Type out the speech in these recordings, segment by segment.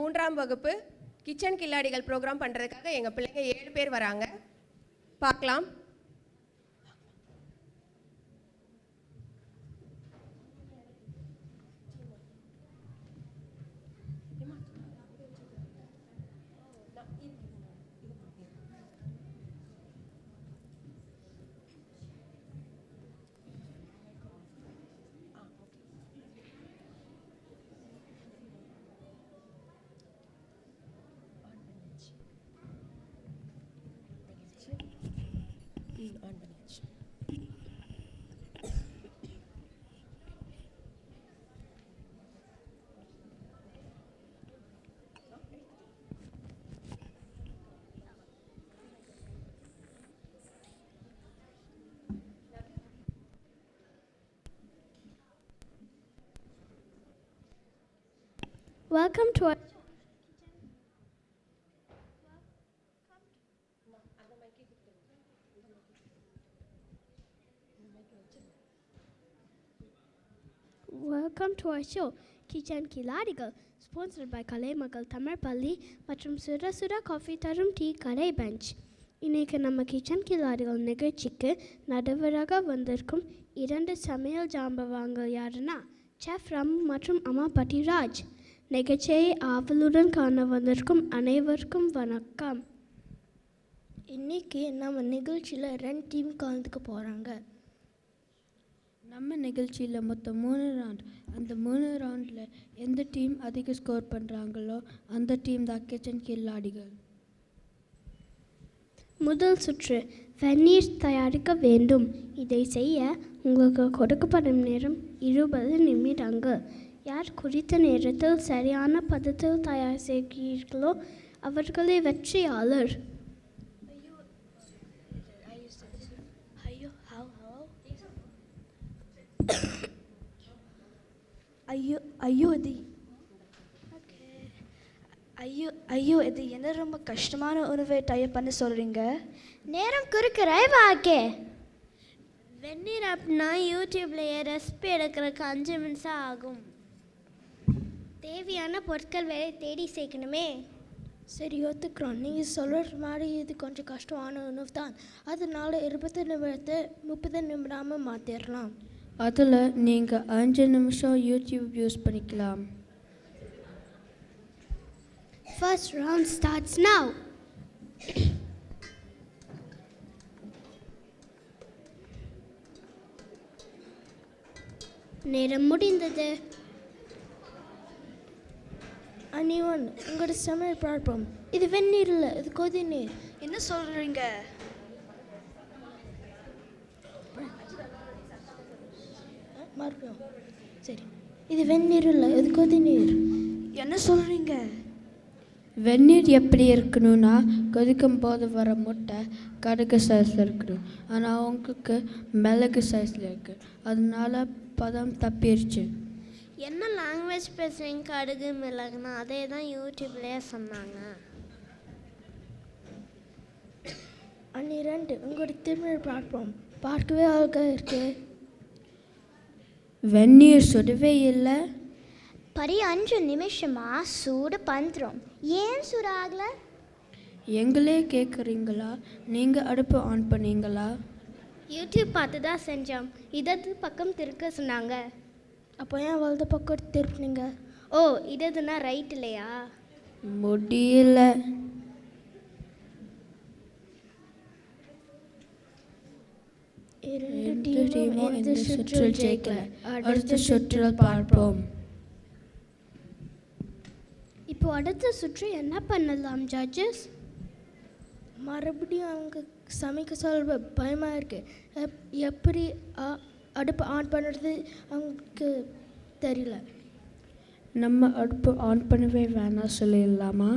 3ஆம் வகுப்பு kitchen கில்லாடிகள் program பண்ணுறதுக்காக எங்கள் பிள்ளைங்க 7 பேர் வராங்க. பார்க்கலாம். Welcome to our show, Kitchen Kiladigal, sponsored by Kalaimakal Tamil Palli மற்றும் சுட சுட காஃபி தரும் டீ கடை பெஞ்ச். இன்னைக்கு நம்ம கிச்சன் கில்லாடிகள் நிகழ்ச்சிக்கு நடுவராக வந்திருக்கும் 2 சமையல் ஜாம்பவான்கள் யாருன்னா செஃப் ராம் மற்றும் அம்மா பட்டி ராஜ். நிகழ்ச்சியை ஆவலுடன் காண வந்திருக்கும் அனைவருக்கும் வணக்கம். இன்னைக்கு நம்ம நிகழ்ச்சியில் 2 டீம் கலந்துக்க போகிறாங்க. நம்ம நிகழ்ச்சியில் மொத்தம் 3 ரவுண்ட். அந்த 3 ரவுண்டில் எந்த டீம் அதிக ஸ்கோர் பண்ணுறாங்களோ அந்த டீம் தான் கிச்சன் கில்லாடிகள். முதல் சுற்று வெந்நீர் தயாரிக்க வேண்டும். இதை செய்ய உங்களுக்கு கொடுக்கப்படும் நேரம் 20 நிமிடங்கள். யார் குறித்த நேரத்தில் சரியான பதத்தில் தயார் செய்கிறீர்களோ அவர்களே வெற்றியாளர். இது என்ன ரொம்ப கஷ்டமான உணவை தயார் பண்ண சொல்கிறீங்க? நேரம் குறுக்கிற வாக்கே. வெந்நீர் அப்படின்னா யூடியூப்லேயே ரெசிபி எடுக்கிறதுக்கு 5 நிமிஷம் ஆகும். தேவையான பொருட்கள் வேலை தேடி சேர்க்கணுமே. சரி, ஒத்துக்கிறோம். நீங்கள் சொல்கிற மாதிரி இது கொஞ்சம் கஷ்டமான உணவு தான். அதனால 20 நிமிடத்தை 30 நிமிடமாக மாற்றிடலாம். அதில் நீங்கள் 5 நிமிஷம் யூடியூப் யூஸ் பண்ணிக்கலாம். First round starts now. நேரம் முடிந்தது. அனிவன், உங்களோட சமையல் ப்ராப்ளம். இது வெந்நீர் இல்லை, இது கொதி நீர். என்ன சொல்கிறீங்க? மறுபடியும் சரி, இது வெந்நீர் இல்லை, இது கொதி நீர். என்ன சொல்கிறீங்க? வெந்நீர் எப்படி இருக்கணும்னா கொதிக்கும் போது வர முட்டை கடுகு சைஸில் இருக்கணும். ஆனால் உங்களுக்கு மிளகு சைஸில் இருக்குது. அதனால பதம் தப்பிடுச்சு. என்ன லாங்குவேஜ் பேசுகிறீங்க? கடுகு மிளகுனா அதே தான் யூடியூப்லேயே சொன்னாங்க. அன்னி 2, உங்களோட திருமண ப்ராப்ளம் பார்க்கவே அழகாக இருக்கு. வெந்நீர் சுடவே இல்லை. பரி 5 நிமிஷமா சூடு பண்ணுறோம். ஏன் சூடாகலை? எங்களே கேட்குறீங்களா? நீங்கள் அடுப்பு ஆன் பண்ணீங்களா? யூடியூப் பார்த்து தான் செஞ்சோம். இடது பக்கம் திருக்க சொன்னாங்க. அப்போ ஏன் வலது பக்கம் திருப்பினீங்க? ஓ, இடதுனா ரைட் இல்லையா? முடியல. இரண்டு டீமும் இந்த சுற்றில் ஜெயிக்கல. அடுத்த சுற்றில் பார்ப்போம். இப்போ அடுத்த சுற்று என்ன பண்ணலாம் ஜட்ஜஸ்? மறுபடியும் அவங்க சமைக்க சொல்ல பயமாக இருக்குது. எப்படி அடுப்பு ஆன் பண்ணுறது அவங்களுக்கு தெரியல. நம்ம அடுப்பு ஆன் பண்ணவே வேணாம் சொல்லிடலாமா?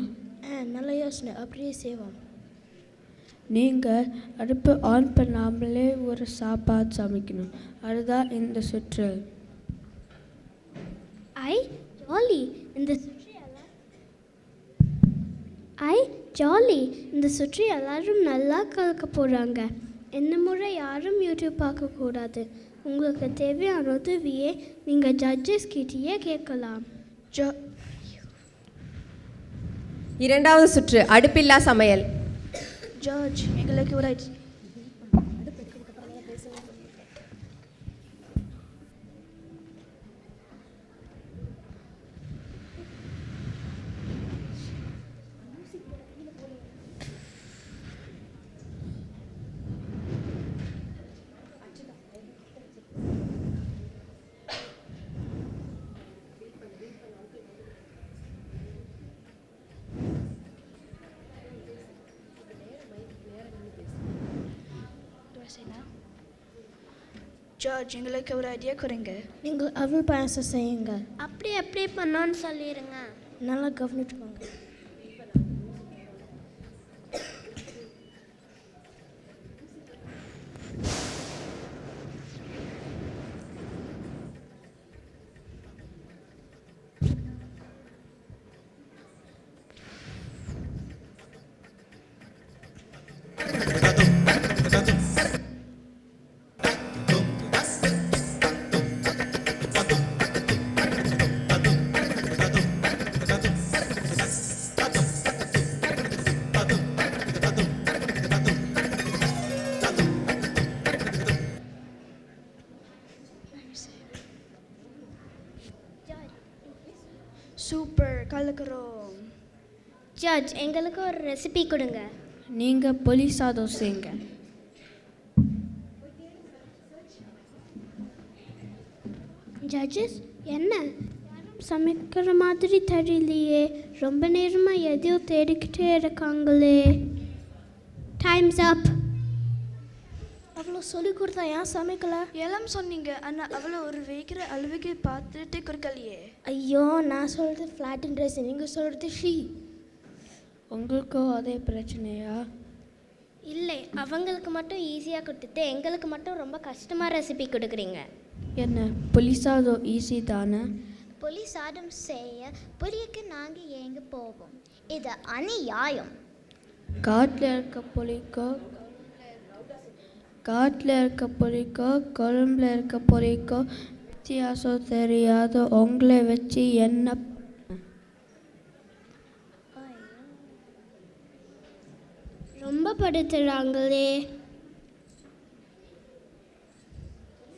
நல்ல யோசனை, அப்படியே செய்வோம். நீங்கள் அடுப்பு ஆன் பண்ணாமலே ஒரு சாப்பாடு சமைக்கணும். அதுதான் இந்த சுற்று. ஜாலி இந்த சுற்று எல்லாரும் நல்லா கலக்க போகிறாங்க. இந்த முறை யாரும் யூடியூப் பார்க்கக்கூடாது. உங்களுக்கு தேவையான உதவியை நீங்கள் ஜட்ஜஸ் கிட்டேயே கேட்கலாம். இரண்டாவது சுற்று அடுப்பில்லா சமையல். ஜார்ஜ் எங்களுக்கு ஒரு ஜார்ஜ் எங்களுக்கு ஒரு ஐடியா கொடுங்க. நீங்கள் அவள் பாயசம் செய்யுங்க. அப்படி பண்ணோன்னு சொல்லிடுங்க. நல்லா கவனிச்சுக்கோங்க. சூப்பர், கலக்கிறோம். ஜார்ஜ் எங்களுக்கு ஒரு ரெசிபி கொடுங்க. நீங்கள் புளி சாதம் செய்யுங்க. ஜட்ஜஸ் என்ன யாரும் சமைக்கிற மாதிரி தெரியலையே, ரொம்ப நேரமாக எதையோ தேடிக்கிட்டே இருக்காங்களே. டைம்ஸ் அப். அவ்வளோ சொல்லி கொடுத்தா ஏன் சமைக்கல? எல்லாம் சொன்னீங்க, ஆனால் அவ்வளோ ஒரு வைக்கிற அளவுக்கு பார்த்துட்டு கொடுக்கலையே. ஐயோ, நான் சொல்கிறது ஃப்ளாட் அண்ட் ரைஸ், நீங்கள் சொல்கிறது ஷீ. உங்களுக்கும் அதே பிரச்சனையா? இல்லை, அவங்களுக்கு மட்டும் ஈஸியாக கொடுத்துட்டு எங்களுக்கு மட்டும் ரொம்ப கஷ்டமாக ரெசிபி கொடுக்குறீங்க. என்ன புளி சாதம் ஈஸி தானே? புளி சாதம் செய்ய புளிக்கு நாங்கள் எங்கே போவோம்? இது அநியாயம். காட்டில் இருக்க புளிக்கோ குழம்புல இருக்க புளிக்கோ வித்தியாசம் தெரியாத உங்களை வச்சு என்ன? ரொம்ப படுத்துறாங்களே.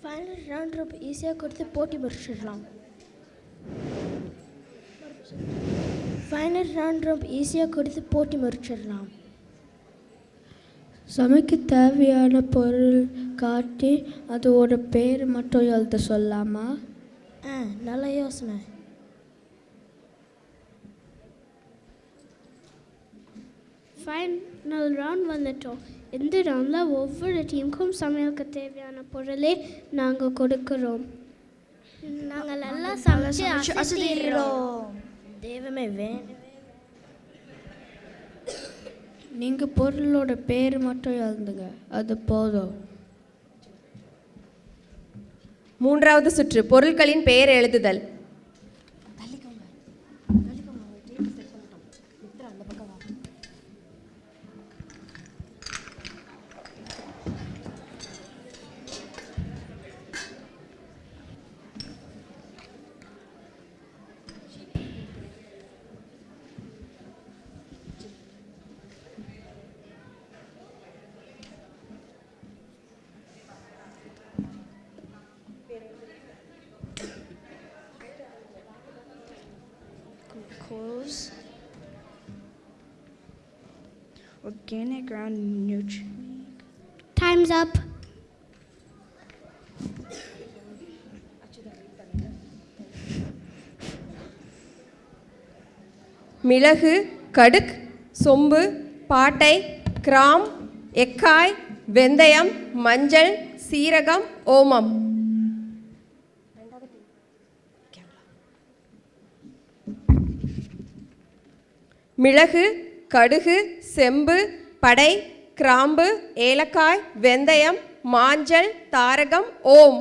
ஃபைனல் ரவுண்ட் ரொம்ப ஈஸியாக கொடுத்து போட்டி முடிச்சிடலாம். சமைக்க தேவையான பொருள் காட்டி அதோட பேர் மட்டும் எழுத சொல்லாமா? நல்ல யோசனை. ஃபைனல் ரவுண்ட் வந்துட்டோம். இந்த ரவுண்டில் ஒவ்வொரு டீமுக்கும் சமையலுக்கு தேவையான பொருளே நாங்கள் கொடுக்குறோம். நாங்கள் நல்லா சமைச்சு அசத்திடுறோம். தெய்வமே வேணும். நீங்கள் பொருளோட பேர் மட்டும் எழுதுங்க, அது போதும். மூன்றாவது சுற்று பொருட்களின் பெயர் எழுதுதல். Glucose, organic ground nutrient. Time's up. மிளகு, கடுக், சொம்பு, பாட்டை, கிராம், எக்காய், வெந்தயம், மஞ்சள், சீரகம், ஓமம். மிளகு, கடுகு, செம்பு, படை, கிராம்பு, ஏலக்காய், வெந்தயம், மாஞ்சள், தாரகம், ஓம்.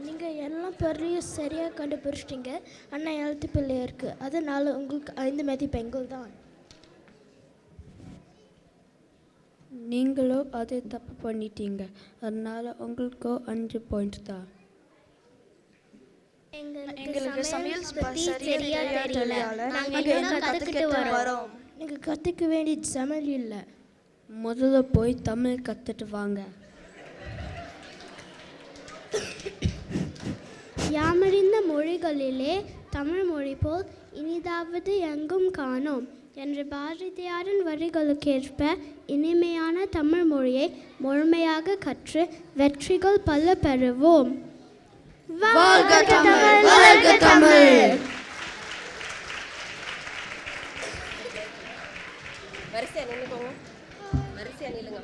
நீங்கள் எல்லாம் பெரிய சரியாக கண்டுபிடிச்சிட்டிங்க. அண்ணா எழுத்து பிள்ளை இருக்குது, அதனால் உங்களுக்கு 5 மதிப்பெண்கள் தான். நீங்களும் அதே தப்பு பண்ணிட்டீங்க. அதனால் உங்களுக்கு 5 பாயிண்ட்ஸ் தான். எங்களுக்கு சமையல் சரியா தெரியல. நாங்க இன்னும் கத்துக்கிட்டு வரோம். நீங்கள் கற்றுக்க வேண்டியது சமையல் இல்லை. முதல்ல போய் தமிழ் கற்றுட்டு வாங்க. யாமறிந்த மொழிகளிலே தமிழ் மொழி போல் இனிதாவது எங்கும் காணோம் என்ற பாரதியாரின் வரிகளுக்கேற்ப இனிமையான தமிழ் மொழியை முழுமையாக கற்று வெற்றிகள் பல பெறுவோம். வாழ்க தமிழ்! வாழ்க தமிழ்! வரிசையா நின்னுக்கோங்க.